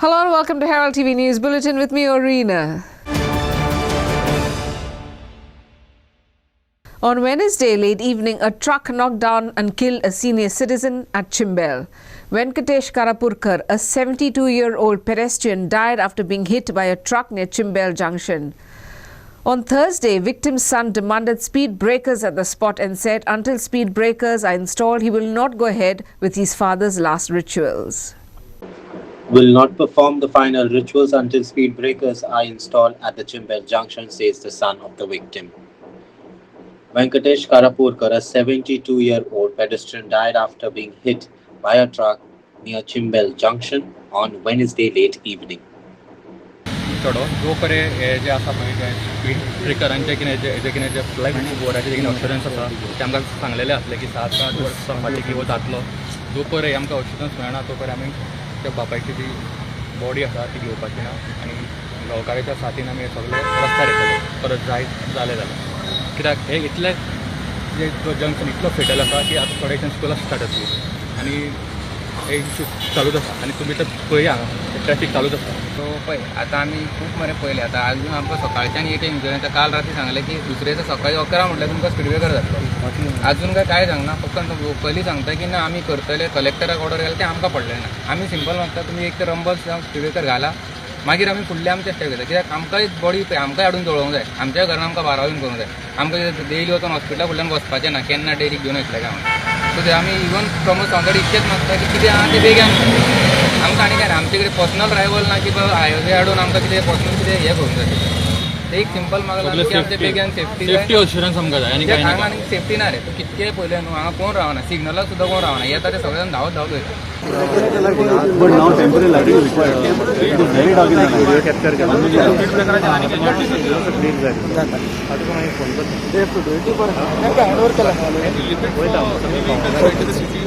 Hello and welcome to Herald TV News Bulletin with me, Orina. On Wednesday late evening, a truck knocked down and killed a senior citizen at Chimbel. Venkatesh Karapurkar, a 72-year-old pedestrian, died after being hit by a truck near Chimbel Junction. On Thursday, victim's son demanded speed breakers at the spot and said until speed breakers are installed, he will not go ahead with his father's last rituals. Will not perform the final rituals until speed breakers are installed at the Chimbel Junction, says the son of the victim. Venkatesh Karapurkar, a 72-year-old pedestrian, died after being hit by a truck near Chimbel Junction on Wednesday late evening. जो परे जे आसा पळय ते speed ब्रेकरांचे कितें जे flight बोर्डाचे कितें assurance आसा ते आमकां सांगलेलें आसलें की 7-8 वर्स सांगपाचें की वो जातलो जो परे आमकां अश्युरन्स मेळना तो परे आमी त्या बापायची जी बॉडी आसा ती घेवपाची ना आनी गांवकाराच्या साथीन आमी सगळे रस्त्यार येतले परत जालें कित्याक हे इतले जे जो जंक्शन इतलो फेटल आसा की आतां थोडेशें स्कुलां स्टार्ट जातली आनी हे इश्यू चालूच आसा आनी तुमी तर पळया हांगा ट्रॅफीक चालूच आसा सो पळय आतां आमी खूब मरे पयलें आतां आजून आमकां सकाळच्यान एक इन्शुरन्स काल राती सांगलें की दुसरे दिसा सकाळीं 11 म्हटल्यार तुमकां स्पीड ब्रेकर जातलो आजून काय सांगना फक्त पयलीं सांगता की ना आमी करतले कलेक्टराक ऑर्डर केलें तें आमकां पडलें ना आमी सिंपल मागता तुमी एक तर रंबल्स जावं स्पीड ब्रेकर घाला मागीर आमी फुडलें आमचें स्टेप घेता कित्याक आमकां एक बॉडी आमकांय हाडून दवरूंक जाय आमच्या घरान आमकां बारावीन करूंक जाय आमकां डेली वचून हॉस्पिटला फुडल्यान बसपाचें ना केन्ना डेली घेवन वयतले काय म्हणून सो ते आमी इवन प्रमोद सावंतवाडी इतकेंच मागता की कितें आहा तें बेगीन आमकां आनी काय ना आमचे कडेन पर्सनल रायवल ना की बाबा हायवे हाडून आमकां कितें पर्सनल कितें हें करूंक जाय ते एक सिंपल मागला की आमचे बेगीन सेफ्टी अश्युरन्स आमकां जाय आनी काय हांगा आनी सेफ्टी ना रे तूं कितकें पयलें न्हू हांगा कोण रावना सिग्नलाक सुद्दां कोण रावना येता ते सगळे जाण धांवत वयता But now temporary lighting is required. It is very dark in the night. Video capture के बाद मुझे speed breaker है जाने के बाद से clean कर आज को मैं फोन पर they have to do it पर मैं का हैंडओवर कर लगा wait the city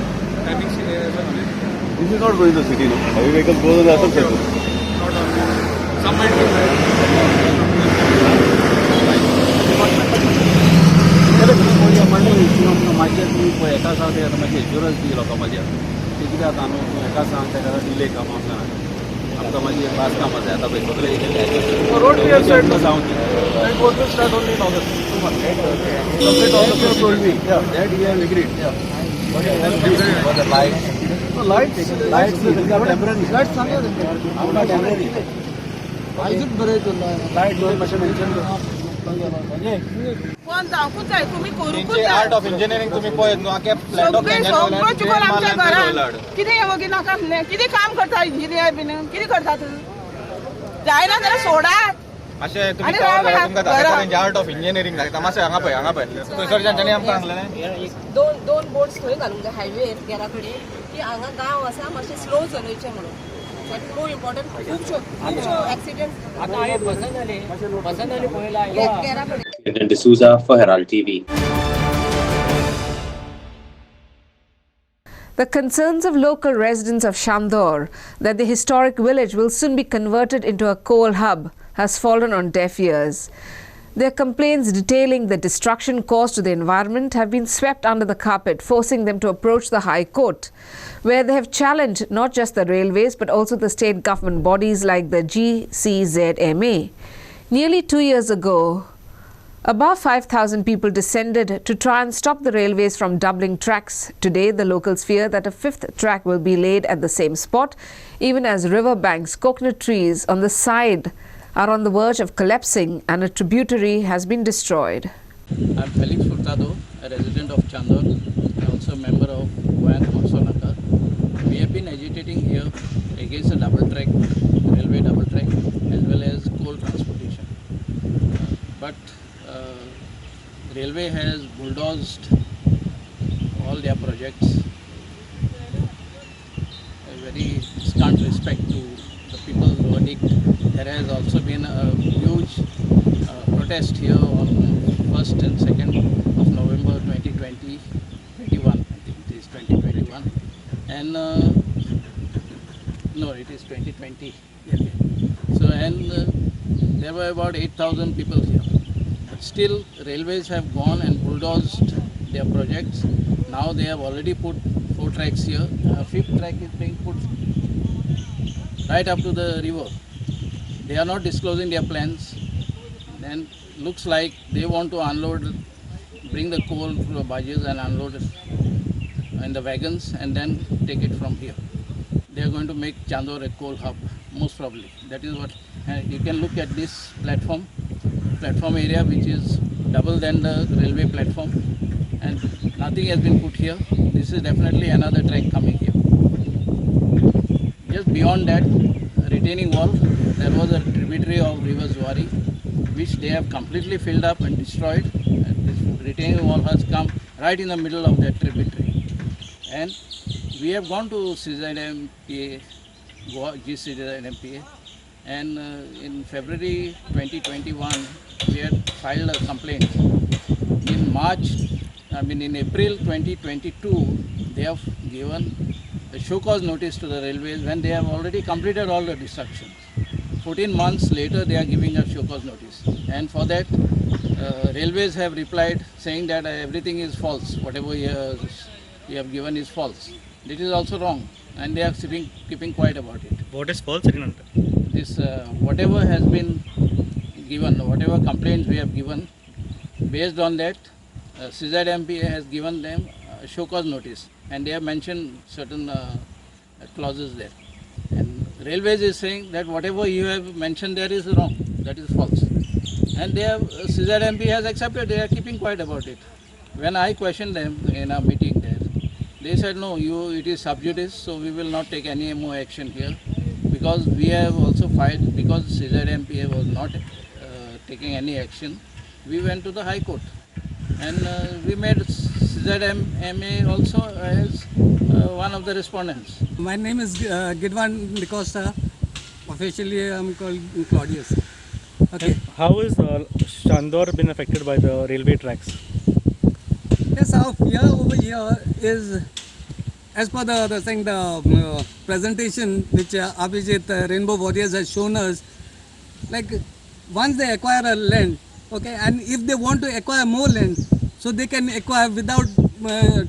traffic this is not going to the city no heavy vehicles goes on the other side some might be माझे मी एका सांगते आता माझी इन्शुरन्स दी लोकां माझ्या ते कितें जाता न्हू एका सांगता तेका डिले काम आमकां आमकां मागीर पास काम जाय आतां पळय सगळे road clear side no sound it was to start only in August 2 months complete all the told me that he has agreed for the lights lights सांगा आपला टेम्पररी आयजूच बरें लायट दोन मातशें मेन्शन कोण जावकूच जाय तुम्ही करूकूच जाय आर्ट ऑफ इंजिनियरिंग तुम्ही पळयत न्हू आख्या फ्लॅट ऑफ सगळं चुकोन आमच्या घरान कितें हे वगी नाका कितें काम करता इंजिनियर बीन कितें करता तूं जायना जाल्यार सोडात अशें तुमी तुमकां दाखयता आर्ट ऑफ इंजिनियरिंग दाखयता मातशें हांगा पळय थंयसर जांच्यानी आमकां सांगलेलें दोन बोर्ड्स थंय घालूंक जाय हायवेर घरा कडेन की हांगा गांव आसा मातशें स्लो चलयचें म्हणून दॅट इज मोर इम्पॉर्टंट खुबश्यो एक्सिडेंट आतां बसन जाली पळयला घरा कडेन Brendan D'Souza for Herald TV. The concerns of local residents of Shandor that the historic village will soon be converted into a coal hub has fallen on deaf ears. Their complaints detailing the destruction caused to the environment have been swept under the carpet, forcing them to approach the High Court, where they have challenged not just the railways but also the state government bodies like the GCZMA. Nearly 2 years ago, above 5,000 people descended to try and stop the railways from doubling tracks. Today, the locals fear that a fifth track will be laid at the same spot, even as riverbanks, coconut trees on the side are on the verge of collapsing and a tributary has been destroyed. I'm Felix Furtado, a resident of Chandor and also a member of Goyan Konsolaka. We have been agitating here against a double track, railway double track, as well as coal transportation. But railway has bulldozed all their projects. A very scant respect to the people's verdict. There has also been a huge protest here on 1st and 2nd of November 2021. I think it is 2021. And no, it is 2020. So and there were about 8,000 people here. Still, railways have gone and bulldozed their projects. Now they have already put 4 tracks here. 5th track is being put right up to the river. They are not disclosing their plans. Then looks like they want to unload, bring the coal through the barges and unload it in the wagons and then take it from here. They are going to make Chandor a coal hub, most probably. That is what, you can look at this platform area, which is double than the railway platform, and nothing has been put here. This is definitely another track coming here. Just beyond that, retaining wall, there was a tributary of river Zuari, which they have completely filled up and destroyed. And this retaining wall has come right in the middle of that tributary. And we have gone to CZMPA, GCZMPA, and in February 2021, we had filed a complaint. In April 2022, they have given a show cause notice to the railways when they have already completed all the destructions. 14 months later, they are giving a show cause notice. And for that, railways have replied saying that everything is false. Whatever you have given is false. This is also wrong. And they are keeping quiet about it. What is false? This, whatever has been given, whatever complaints we have given, based on that, CZMPA has given them a show cause notice. And they have mentioned certain clauses there. And Railways is saying that whatever you have mentioned there is wrong, that is false. And they have, CZMP has accepted, they are keeping quiet about it. When I questioned them in a meeting there, they said no, it is sub judice, so we will not take any more action here. Because we have also filed, because CZMPA was not taking any action, we went to the High Court. And we made CZMA also as one of the respondents. My name is Gidwan Nicosta. Officially, I'm called Claudius. Okay. And how is Chandor been affected by the railway tracks? Yes, our fear over here is, as per the presentation which Abhijit Rainbow Warriors has shown us, like once they acquire a land, okay, and if they want to acquire more land, so they can acquire without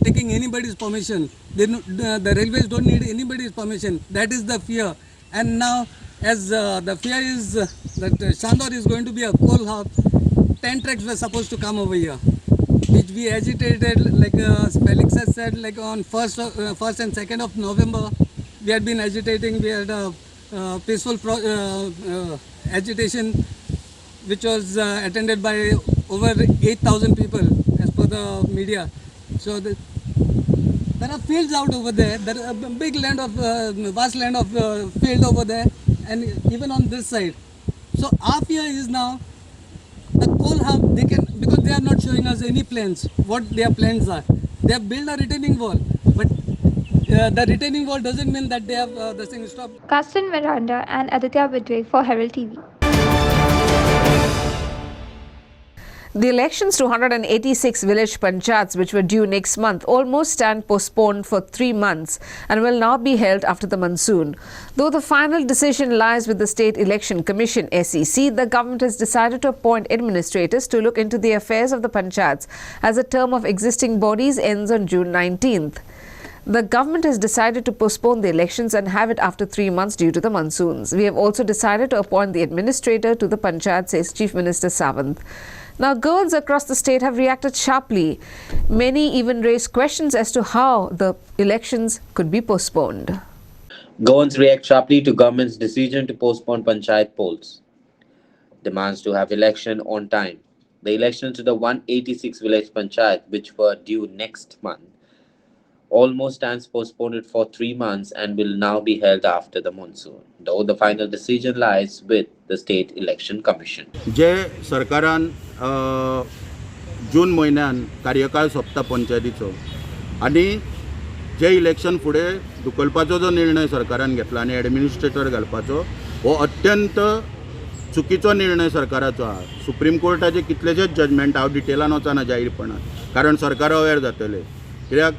taking anybody's permission. The railways don't need anybody's permission. That is the fear. And now, as the fear is that Chandor is going to be a coal hub, 10 tracks were supposed to come over here, which we agitated, like Felix has said, like on 1st and 2nd of November, we had been agitating. We had a peaceful agitation, which was attended by over 8,000 people as per the media. So there are fields out over there. There are a big land of vast land of field over there, and even on this side. So our fear is now the coal hub. They can, because they are not showing us any plans. What their plans are? They have built a retaining wall, but the retaining wall doesn't mean that they have the thing stopped. Carsten Miranda and Aditya Bidway for Herald TV. The elections to 186 village panchayats, which were due next month, almost stand postponed for 3 months and will now be held after the monsoon. Though the final decision lies with the State Election Commission (SEC), the government has decided to appoint administrators to look into the affairs of the panchayats, as the term of existing bodies ends on June 19th. The government has decided to postpone the elections and have it after 3 months due to the monsoons. We have also decided to appoint the administrator to the panchayat, says Chief Minister Sawant. Now, girls across the state have reacted sharply. Many even raised questions as to how the elections could be postponed. Girls react sharply to government's decision to postpone panchayat polls. Demands to have election on time. The election to the 186 village panchayat, which were due next month, almost stands postponed for 3 months and will now be held after the monsoon, though the final decision lies with the State Election Commission. जे सरकारान जून म्हयन्यान कार्यकाळ सोंपता पंचायतीचो आनी जे election फुडें धुकलपाचो जो निर्णय सरकारान घेतला आनी एडमिनिस्ट्रेटर घालपाचो हो अत्यंत चुकीचो निर्णय सरकाराचो आहा. सुप्रीम कोर्टाचे कितलेशेच जजमेंट हांव डिटेलान वचना जाहीरपणान, कारण सरकार अवेर जातले, कित्याक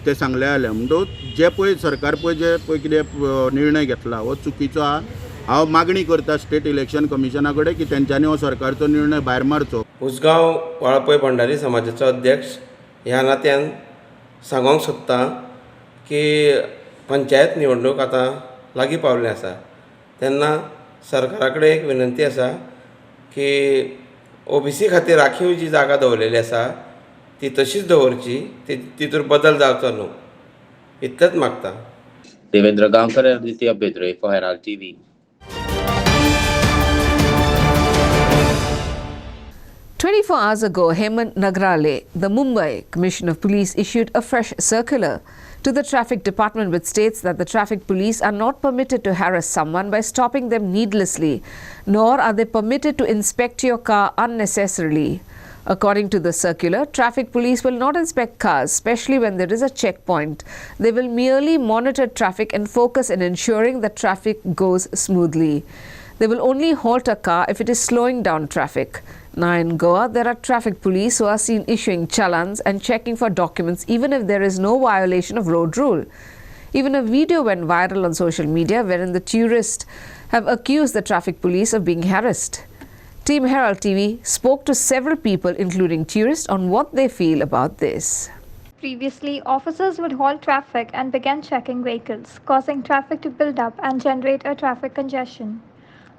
ते सांगले जाल्यार म्हणटूच जे पळय सरकार पळय जे पळय कितें निर्णय घेतला हो चुकीचो आहा. हांव मागणी करता स्टेट इलेक्शन कमिशना कडेन की तेंच्यांनी हो सरकारचो निर्णय भायर मारचो. उसगांव वाळपय भंडारी समाजाचो अध्यक्ष ह्या नात्यान सांगूंक सोदता की पंचायत निवडणूक आतां लागीं पावल्ली आसा तेन्ना सरकारा कडेन एक विनंती आसा की OBC खातीर राखीव जी जागा दवरलेली आसा ती तशीच दवरची, तितूर बदल जावचो न्हू, इतलेंच मागता. Devendra Gaonkar and Aditya Bidre for Herald TV. "24 hours ago, Hemant Nagrale, the Mumbai Commissioner of Police, issued a fresh circular to the Traffic Department which states that the traffic police are not permitted to harass someone by stopping them needlessly, nor are they permitted to inspect your car unnecessarily. According to the circular, traffic police will not inspect cars, especially when there is a checkpoint. They will merely monitor traffic and focus in ensuring that traffic goes smoothly. They will only halt a car if it is slowing down traffic. Now in Goa, there are traffic police who are seen issuing challans and checking for documents even if there is no violation of road rule. Even a video went viral on social media wherein the tourists have accused the traffic police of being harassed. Team Herald TV spoke to several people, including tourists, on what they feel about this. Previously, officers would halt traffic and began checking vehicles, causing traffic to build up and generate a traffic congestion.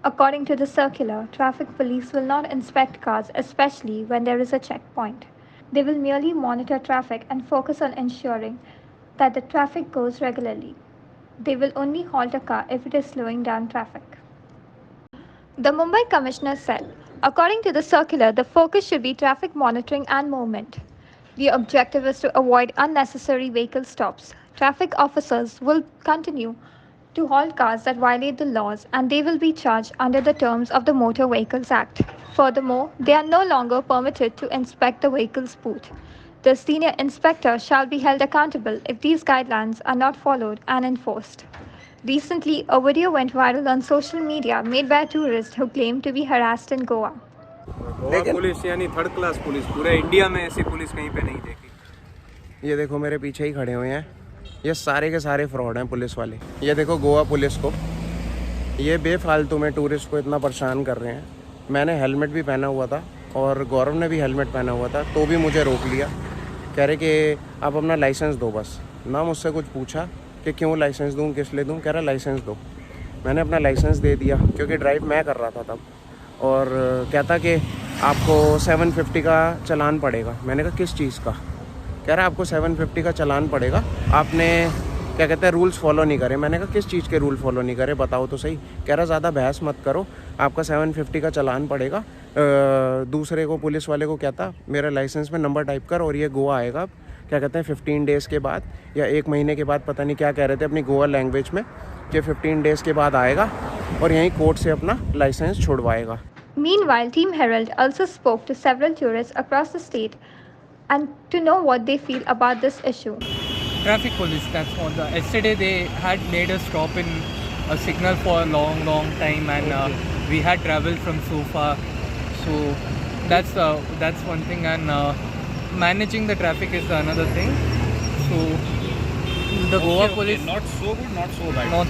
According to the circular, traffic police will not inspect cars, especially when there is a checkpoint. They will merely monitor traffic and focus on ensuring that the traffic goes regularly. They will only halt a car if it is slowing down traffic. The Mumbai Commissioner said, according to the circular, the focus should be traffic monitoring and movement. The objective is to avoid unnecessary vehicle stops. Traffic officers will continue to halt cars that violate the laws, and they will be charged under the terms of the Motor Vehicles Act. Furthermore, they are no longer permitted to inspect the vehicle's boot. The senior inspector shall be held accountable if these guidelines are not followed and enforced. Recently, a video went viral on social media made by a tourist who claimed to be harassed in Goa. Goa police यानी third class police, पूरे India में ऐसी police कहीं पे नहीं देखी. ये देखो मेरे पीछे ही खड़े हुए हैं, ये सारे के सारे फ्रॉड हैं पुलिस वाले. ये देखो गोवा पुलिस को, ये बेफालतू में टूरिस्ट को इतना परेशान कर रहे हैं. मैंने हेलमेट भी पहना हुआ था और गौरव ने भी हेलमेट पहना हुआ था, तो भी मुझे रोक लिया. कह रहे कि आप अपना लाइसेंस दो. बस ना मुझसे कुछ पूछा कि क्यों लाइसेंस दूँ, किस लिए दूँ. कह रहा लाइसेंस दो. मैंने अपना लाइसेंस दे दिया क्योंकि ड्राइव मैं कर रहा था तब. और कहता कि आपको 750 का चालान पड़ेगा. मैंने कहा किस चीज़ का. कह रहा आपको 750 का चालान पड़ेगा, आपने क्या कहते हैं रूल्स फॉलो नहीं करे. मैंने कहा किस चीज़ के रूल फॉलो नहीं करे, बताओ तो सही. कह रहा ज़्यादा बहस मत करो, आपका 750 का चालान पड़ेगा. दूसरे को पुलिस वाले को कहता मेरा लाइसेंस में नंबर टाइप कर और ये गोवा आएगा क्या कहते हैं 15 डेज़ के बाद या 1 महीने के बाद, पता नहीं क्या कह रहे थे अपनी गोवा लैंग्वेज में, कि 15 डेज़ के बाद आएगा और यहीं कोर्ट से अपना licence छुड़वाएगा. Meanwhile, Team Herald also spoke to several tourists across the state and to know what they feel about this issue. Traffic police, that's what. Yesterday they had made us stop in a signal for a long time, and we had traveled from so far. So that's one thing, and managing the traffic is another thing. So the Goa police not so good, not so bad. not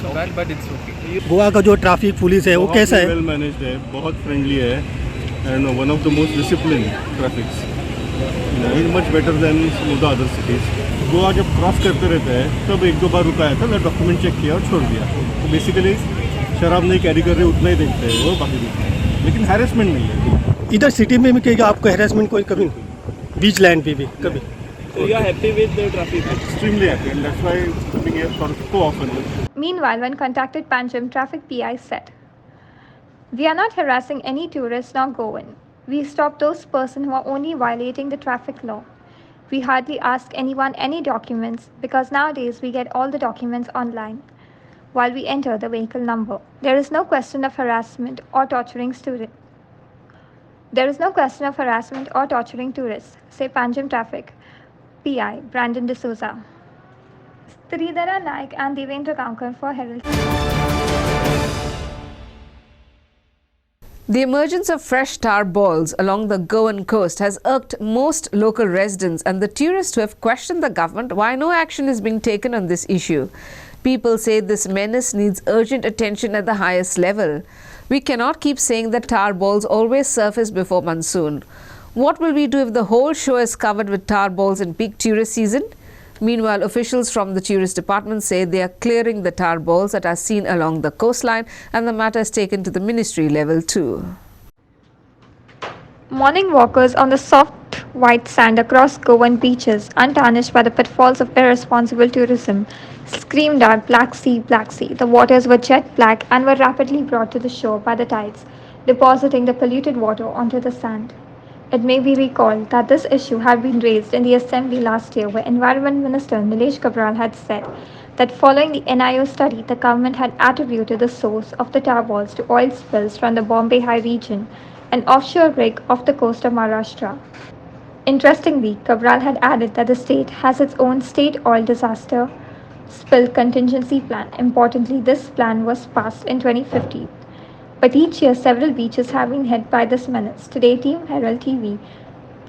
so bad, but it's okay. Goa का जो traffic police है वो कैसा है? Well managed है, बहुत friendly है and one of the most discipline traffics. Is much better than the other cities. Goa जब क्रॉस करते रहते हैं तब 1-2 बार रुकाया था, मैं डॉक्यूमेंट चेक किया और छोड़ दिया. तो बेसिकली शराब नहीं कैरी कर रहे उतना ही देखते हैं वो, बाकी देखते, लेकिन हैरेसमेंट नहीं है. इधर सिटी में भी कहीं आपको हैरेसमेंट कोई कभी बीच लाइन पे भी कभी? So you are happy with the traffic? Extremely happy, and that's why coming here for so often. Meanwhile, when contacted, Panjim traffic PI said, "We are not harassing any tourists nor Goan. We stop those persons who are only violating the traffic law. We hardly ask anyone any documents because nowadays we get all the documents online while we enter the vehicle number. There is no question of harassment or torturing students. There is no question of harassment or torturing tourists," say Panjim traffic PI Brandon D'Souza. Tridhara Naik and Devendra Gankar for Herald. The emergence of fresh tar balls along the Goan coast has irked most local residents and the tourists who have questioned the government why no action is being taken on this issue. People say this menace needs urgent attention at the highest level. We cannot keep saying that tar balls always surface before monsoon. What will we do if the whole shore is covered with tar balls in peak tourist season? Meanwhile, officials from the tourist department say they are clearing the tar balls that are seen along the coastline, and the matter is taken to the ministry level too. Morning walkers on the soft white sand across Goan beaches, untarnished by the pitfalls of irresponsible tourism, screamed out, "Black Sea, Black Sea." The waters were jet black and were rapidly brought to the shore by the tides, depositing the polluted water onto the sand. It may be recalled that this issue had been raised in the Assembly last year, where Environment Minister Nilesh Cabral had said that following the NIO study, the government had attributed the source of the tar balls to oil spills from the Bombay High region, an offshore rig off the coast of Maharashtra. Interestingly, Cabral had added that the state has its own state oil disaster spill contingency plan. Importantly, this plan was passed in 2015. But each year, several beaches have been hit by this menace. Today, Team Herald TV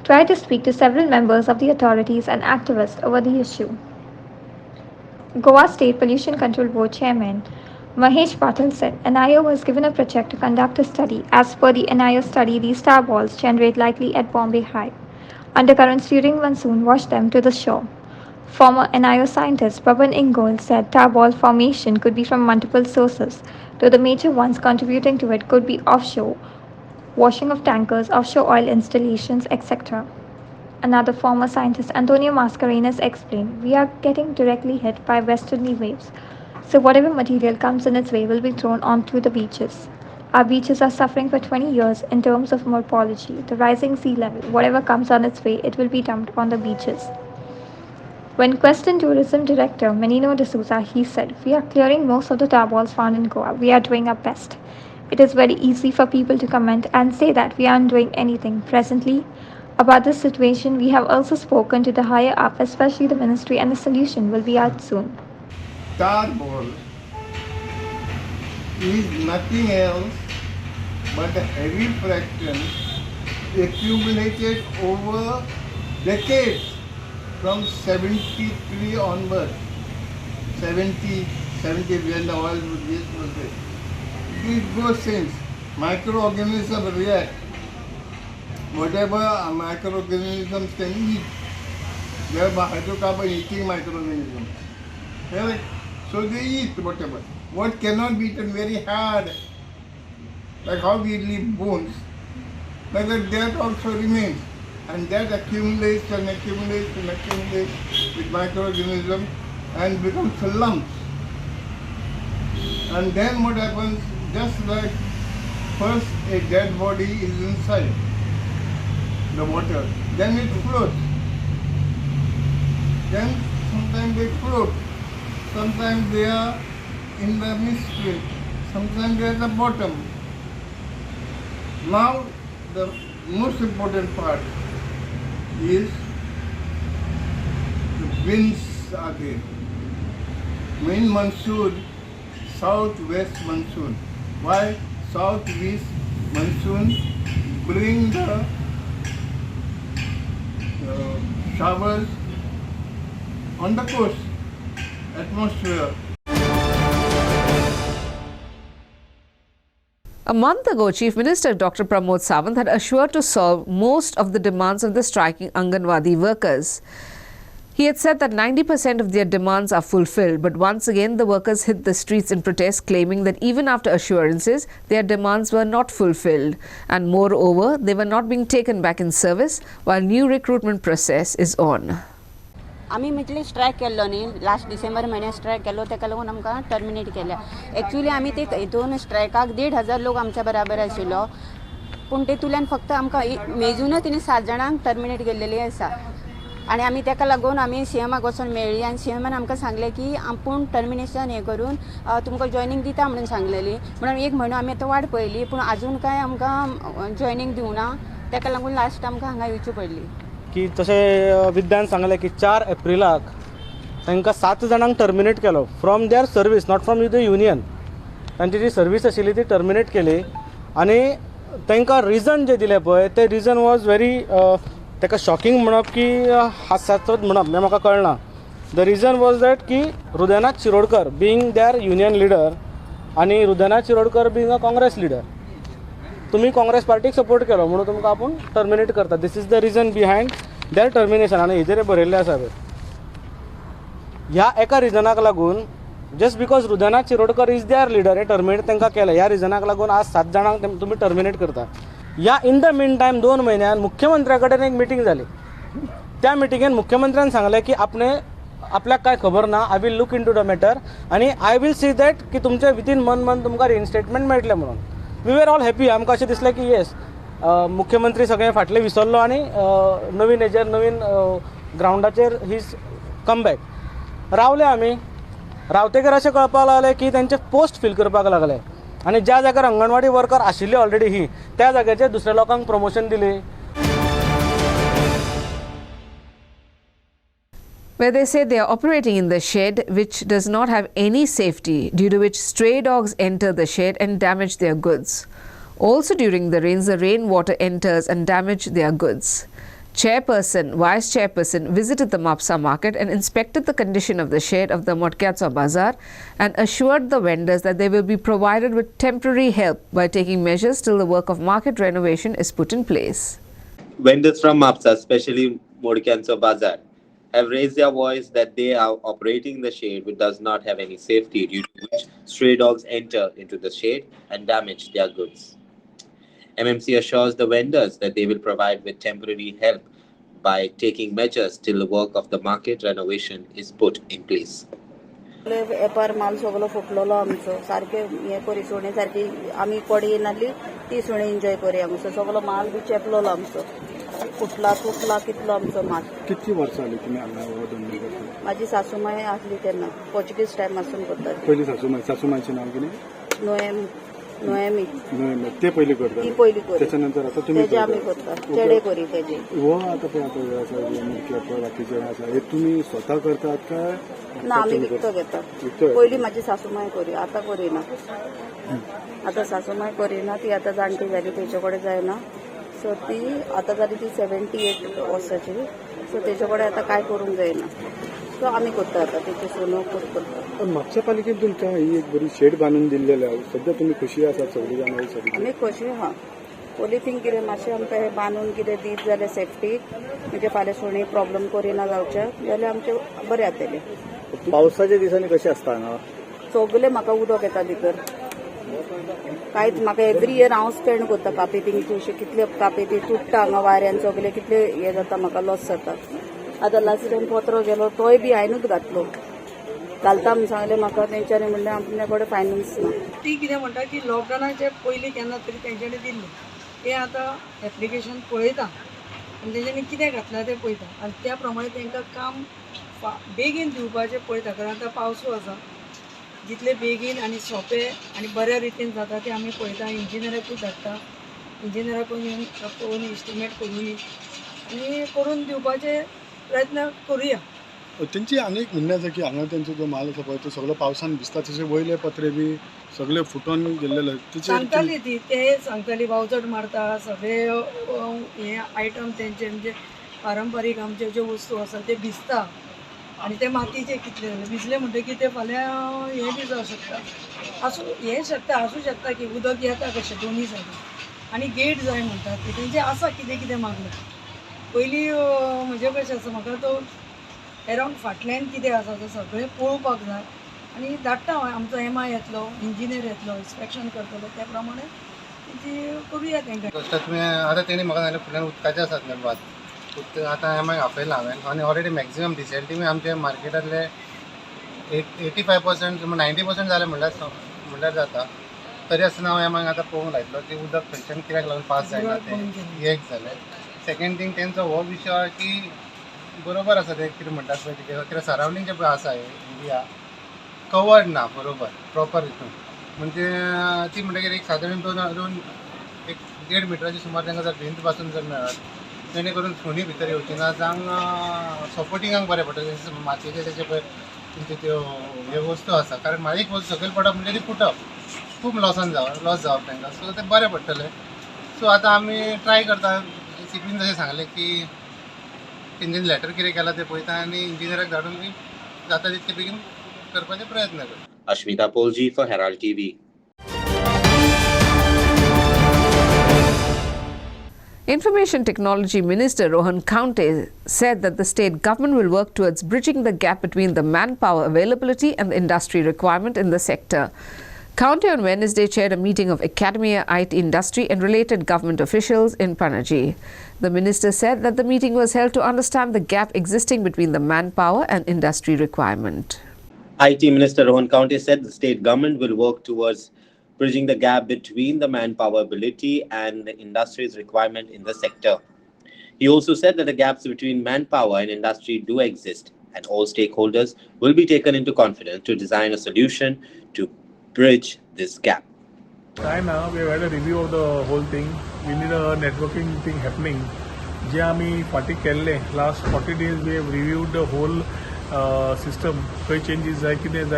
tried to speak to several members of the authorities and activists over the issue. Goa State Pollution Control Board Chairman Mahesh Patil said NIO was given a project to conduct a study. As per the NIO study, these tar balls generate likely at Bombay High. Undercurrents during monsoon washed them to the shore. Former NIO scientist Pavan Ingol said tar ball formation could be from multiple sources, though the major ones contributing to it could be offshore, washing of tankers, offshore oil installations, etc. Another former scientist, Antonio Mascarenas, explained, "We are getting directly hit by westerly waves, so whatever material comes in its way will be thrown onto the beaches. Our beaches are suffering for 20 years in terms of morphology. The rising sea level, whatever comes on its way, it will be dumped on the beaches." When questioned Tourism Director Menino D'Souza, he said, "We are clearing most of the tar balls found in Goa. We are doing our best. It is very easy for people to comment and say that we aren't doing anything presently. About this situation, we have also spoken to the higher up, especially the ministry, and the solution will be out soon." Tar ball is nothing else but a heavy fraction accumulated over decades from 73 onward. 70 when the oil was there. It goes since microorganisms react. Whatever microorganisms can eat, they are hydrocarbon eating microorganisms. Correct? So they eat whatever. What cannot be eaten very hard, like how we leave bones, like that also remains. And that accumulates and accumulates and accumulates with microorganisms and becomes lumps. And then what happens, just like first a dead body is inside the water, then it floats. Then sometimes they float, sometimes they are in the midstream, sometimes they are at the bottom. Now the most important part is the winds are there. Main monsoon, southwest monsoon. Why? Southwest monsoon bring the showers on the coast, atmosphere. A month ago, Chief Minister Dr. Pramod Sawant had assured to solve most of the demands of the striking Anganwadi workers. He had said that 90% of their demands are fulfilled, but once again the workers hit the streets in protest, claiming that even after assurances, their demands were not fulfilled, and moreover, they were not being taken back in service while new recruitment process is on. आम्ही म्हटले strike केल्लो न्ही, last December म्हयन्यात strike केल्लो, तेका लागून आमकां terminate केल्या. एक्चुअली आमी ते हितून स्ट्रायकाक 1,500 लोक आमच्या बराबर आशिल्लो, पूण तेतूंतल्यान फक्त आमकां मेजूनच तिणें 7 जाणांक टर्मिनेट केल्लेली आसा. आनी आमी तेका लागून आमी सीएमाक वचून मेळ्ळी आनी सीएमान आमकां सांगलें की आपूण टर्मिनेशन हें करून तुमकां जॉयनींग दिता म्हणून सांगलेली. म्हणून 1 म्हयनो आमी आतां वाट पळयली, पूण आजून कांय आमकां जॉयनींग दिवना. तेका लागून लास्ट आमकां हांगा येवची पडली. की तशें विद्यान सांगलें की 4 एप्रिलाक तांकां 7 जाणांक टर्मिनेट केलो from their service, not from the union. तांची जी सर्वीस आशिल्ली ती टर्मिनेट केली आनी तांकां रिजन जे दिलें पळय ते रिजन वॉज व्हेरी ताका शॉकिंग म्हणप की हास्यास्पद म्हणप हें म्हाका कळना. द रिजन वॉज दॅट की Hridaynath Shirodkar being their union leader आनी Hridaynath Shirodkar being a Congress leader, तुम्ही काँग्रेस पार्टीक सपोर्ट केलो म्हणून तुमकां आपूण टर्मिनेट करता. This is the reason behind their termination. आनी हेजेर बरयल्लें आसा. ह्या एका रिजनाक लागून जस्ट बिकॉज रुदना चिरोडकर इज देअर लिडर हे टर्मिनेट तांकां केलें. ह्या रिजनाक लागून आज 7 जाणांक तुमी टर्मिनेट करता. ह्या इन द मीन टायम 2 म्हयन्यान मुख्यमंत्र्या कडेन एक मिटींग जाली. त्या मिटिंगेन मुख्यमंत्र्यान सांगलें की आपल्याक काय खबर ना, I will look in to the matter आनी आय विल सी दॅट की तुमचे विथीन 1 मंथ तुमकां रिइन्स्टेटमेंट मेळटलें म्हणून. We were all happy. आमकां अशें दिसलें की येस मुख्यमंत्री सगळें फाटलें विसरलो आनी नवीन हेजेर नवीन ग्रावंडाचेर हीज कम बॅक. रावले आमी. रावतेकर अशें कळपाक लागलें की तेंचे पोस्ट फील करपाक लागले आनी ज्या जाग्यार अंगणवाडी वर्कर आशिल्ली ऑलरेडी ही त्या जाग्याचेर दुसऱ्या लोकांक प्रमोशन दिली. Where they say they are operating in the shed which does not have any safety, due to which stray dogs enter the shed and damage their goods. Also during the rains, the rainwater enters and damage their goods. Chairperson, Vice Chairperson visited the Mapsa market and inspected the condition of the shed of the Motkatsa Bazaar and assured the vendors that they will be provided with temporary help by taking measures till the work of market renovation is put in place. Vendors from Mapsa, especially Motkatsa Bazaar, have raised their voice that they are operating the shade which does not have any safety, due to which stray dogs enter into the shade and damage their goods. MMC assures the vendors that they will provide with temporary help by taking measures till the work of the market renovation is put in place. वेपार माल सगळो फुटलेलो आमचो सारके हे करी सुणे सारकी आमी पडी नासली ती सुणे एन्जॉय करी आमचो सगळो माल बी चेपलेलो आमचो फुटला तुटला कितलो आमचो माल. कितली वर्सां जाली तुमी हांगा हो धंदो करता? माझी सासूमाय आसली तेन्ना पोर्चुगीज टायम आसून करता. पयली सासूमायचें नांव कितें? नोएमी. ते पयली करता. ती पयली करी. त्याच्यानंतर आता तुम्ही तेजे आमी करता. चेडे करी तेजे. हो आता पळय आता आसा बाकीचे आसा हे तुमी स्वता करतात काय? ना आमी विकतो घेता. पयली माझी सासूमाय करी आता करिना. आता सासूमाय करिना ती आता जाणटी जाली तेजे कडेन जायना. सो ती आता जाली ती 78 वर्साची. सो तेजे कडेन आता काय करूंक जायना. सो आमी करता आता तेची सोनो करता. पण म्हापसा पालिकेन तुमकां ही एक बरी शेड बांदून दिल्लेली आसा. सध्या तुमी खुशी आसात सगळीं जाणां सगळीं? आमी खुशी आहा. पोलिसींक कितें मातशें आमकां हें बांदून कितें दीत जाल्यार सेफ्टीक म्हणजे फाल्यां सुणी प्रॉब्लेम करिना जावचे जाल्यार आमचें बरें जातलें. पावसाच्या दिसांनी कशें आसता हांगा? सगळें म्हाका उदक येता भितर. कांयच म्हाका एवरी इयर हांव स्पेंड करता कापेतींक अशें कितले कापेती तुटता हांगा वाऱ्यान सगळें कितले हें जाता म्हाका लॉस जाता. आतां लास्ट टायम पत्रो गेलो तोय बी हांवेनूच घातलो. घालता म्हूण सांगलें म्हाका तेंच्यांनी म्हणलें आपल्या कडेन फायनान्स ना. ती कितें म्हणटा की लॉकडावनाचे पयलीं केन्ना तरी तेंच्यांनी दिल्लें तें आतां एप्लिकेशन पळयता आनी तेंच्यांनी कितें घातलां तें पळयता आनी त्या प्रमाणे तेंकां काम बेगीन दिवपाचें पळयता. कारण आतां पावसू आसा. जितले बेगीन आनी सोंपे आनी बऱ्या रितीन जाता ते आमी पळयता. इंजिनियराकूय धाडटा. इंजिनियराकूय येवन पळोवन एस्टिमेट करून आनी करून दिवपाचे प्रयत्न करुया. त्यांची आनी एक म्हणणें आसा की हांगा तेंचो जो माल आसा पळय तो सगळो पावसान भिजता तशें वयले पत्रे बी सगळे फुटोन गेल्लेले. सांगताली ती ते सांगताली वावचड मारता सगळे हे आयटम तेंचे म्हणजे पारंपारीक आमचे ज्यो वस्तू आसा ते भिजता आनी ते मातयेचे कितले भिजले म्हणटकीर ते फाल्यां हे बी जावं शकता. आसूं शकता की उदक येता कशें दोनी सायडीन आनी गेट जाय म्हणटात ते तेंचे आसा कितें कितें मागलें. पयलीं म्हणजे कशें आसा म्हाका तो एरावंड फाटल्यान कितें आसा तें सगळें पळोवपाक जाय आनी धाडटा आमचो एमआय येतलो इंजिनियर येतलो इन्स्पेक्शन करतलो त्या प्रमाणे तेंची करुया तेंकां. तुमी आतां तेणी म्हाका सांगलें फुडल्यान उदकाचें आसात निर्बात आतां एमआय आपयला हांवें आनी ऑलरेडी मॅक्झिमम डिसेंटीमी आमचे मार्केटांतले 85% 90% जाले म्हणल्यार जाता. तरी आसतना हांव एमआयक आतां पळोवंक लायतलो की उदक खंयच्यान कित्याक लागून पास जायना तें एक जालें. सेकेंड थिंग तेंचो हो विशय की बरोबर आसा ते कितें म्हणटात पळय कितें सरावंडींग जे पळय आसा एरिया कवर्ड ना बरोबर प्रॉपर हितून म्हणजे ती म्हणटकीर एक सादारण दोन 1.5 मिटराची सुमार तांकां जर भिंत पासून जर मेळत जेणे करून सुणी भितर येवची ना जावंक सपोर्टिंगाक बरें पडटा. मातयेचे तेचे पळय तुमचे त्यो ह्यो वस्तू आसा कारण एक वस्त सकयल पडप म्हणजे ती फुटप खूब लॉस जावप तांकां. सो तें बरें पडटलें. सो आतां आमी ट्राय करता. सीपीन जशें सांगलें की तेंच्यांनी लेटर कितें केलां तें पळयता आनी इंजिनियराक धाडून जाता तितके बेगीन करपाचे प्रयत्न करता. Ashmita Polji for Herald TV. Information Technology Minister Rohan Kaunte said that the state government will work towards bridging the gap between the manpower availability and the industry requirement in the sector. Kaunte on Wednesday chaired a meeting of academia, IT industry and related government officials in Panaji. The minister said that the meeting was held to understand the gap existing between the manpower and industry requirement. IT Minister Rohan Kaunte said the state government will work towards bridging the gap between the manpower ability and the industry's requirement in the sector. He also said that the gaps between manpower and industry do exist, and all stakeholders will be taken into confidence to design a solution to bridge this gap. Right now, we have had a review of the whole thing. We need a networking thing happening. जे आम्ही फाटी केल्ले last 40 days we have reviewed the whole system. खंय changes जाय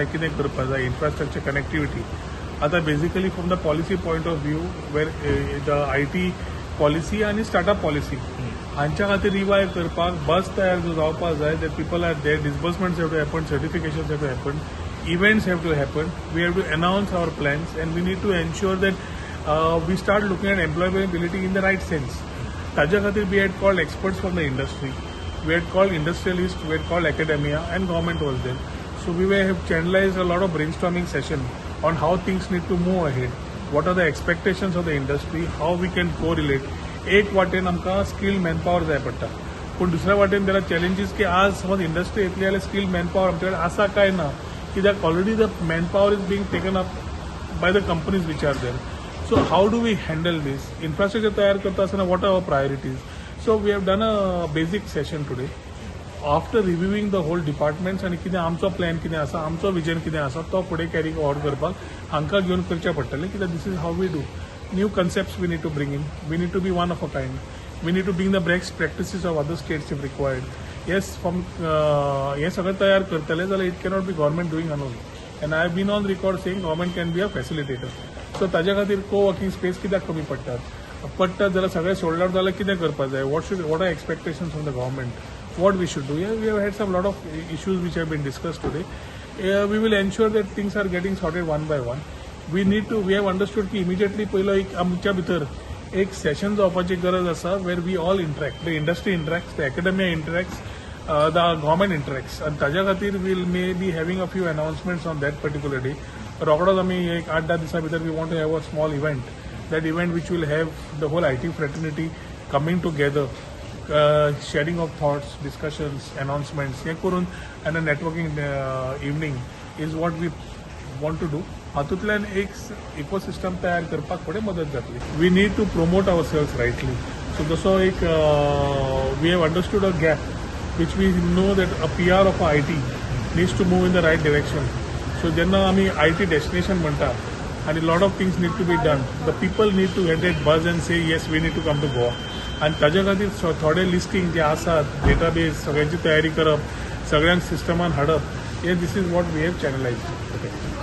कितें करपा जाय, infrastructure connectivity. आता basically from the policy point of view, where the IT policy and startup policy, हांच्या खातीर revive करपाक bus तयार जावपाक जाय. That people are there, disbursements have to happen, certifications have to happen. Events have to happen. We have to announce our plans, and we need to ensure that we start looking at employability in the right sense. Taja Khatir, we had called experts from the industry, we had called industrialists, we had called academia, and government was there. So we have channelized a lot of brainstorming session on how things need to move ahead. What are the expectations of the industry? How we can correlate. एक वाटेन आमकां skilled manpower जाय पडटा, पूण दुसऱ्या वाटेन there are challenges की आज समज इंडस्ट्री येतली जाल्यार skilled manpower आमचे कडेन आसा काय ना. That already the manpower is being taken up by the companies which are there. So how do we handle this? Infrastructure तयार करता असताना what are our priorities? So we have done a basic session today. After reviewing the whole departments and कितें आमचो plan कितें आसा, आमचो vision कितें आसा, तो फुडें carry forward करपाक हांकां घेवन करचें पडटलें कित्याक this is how we do. New concepts we need to bring in. We need to be one of a kind. We need to bring the best practices of other states if required. Yes, from हे सगळं तयार करतले जाल्यार it cannot be government doing alone. And I have been on record saying government can be a facilitator. So ताज्या खातीर co-working space कित्याक कमी पडटात जाल्यार सगळें सोडल्यार जाल्यार कितें करपाक जाय? What are expectations from the government? What we should do? Yeah, we have had some lot of issues which have been discussed today. We will ensure that things are getting sorted one by one. We have understood की immediately पयलो एक आमच्या भितर एक session जावपाची गरज आसा where we all interact. The industry interacts, the academia interacts, the government interacts. And ताज्या खातीर we'll may be having a few announcements on that particular day. रोकडोच आमी एक 8-10 दिसां भितर we want to have a small event. That event which will have the whole IT fraternity coming together, sharing of thoughts, discussions, announcements, हे करून and a networking evening is what we want to do. हातूंतल्यान एक ecosystem तयार करपाक फुडें मदत जातली. We need to promote ourselves rightly. So जसो एक we have understood a gap which we know that a PR of IT needs to move in the right direction. So जेन्ना आमी IT destination म्हणटा and a lot of things need to be done. The people need to get that buzz and say yes, we need to come to Goa. And ताज्या खातीर थोडे listing जे आसात, database सगळ्यांची तयारी करप, सगळ्यांक सिस्टमान हाडप, हे this is what we have channelized.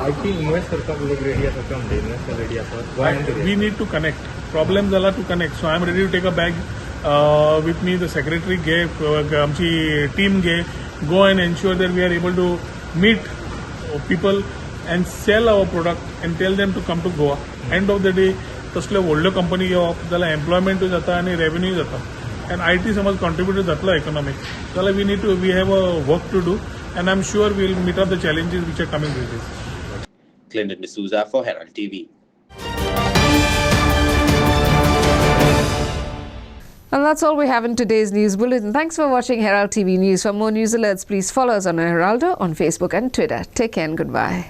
IT invest करपाक ready आसा का म्हणजे investor ready आसा? We need to connect. Problem जाला to connect. So I am ready to take a bag with me. The secretary gave, आमची team gay, go and ensure that we are able to meet people and sell our product and tell them to come to Goa. End of the day, तसले व्हडल्यो company येवप जाल्यार एम्प्लॉयमेंटूय जाता आनी रेव्हेन्यूय जाता. And IT समज contribute जातलो economic जाल्यार we have a work to do, and I'm sure we'll meet up the challenges which are coming with this. Clinton D'Souza for Herald TV. And that's all we have in today's news bulletin. Thanks for watching Herald TV News. For more news alerts, please follow us on Heraldo on Facebook and Twitter. Take care and goodbye.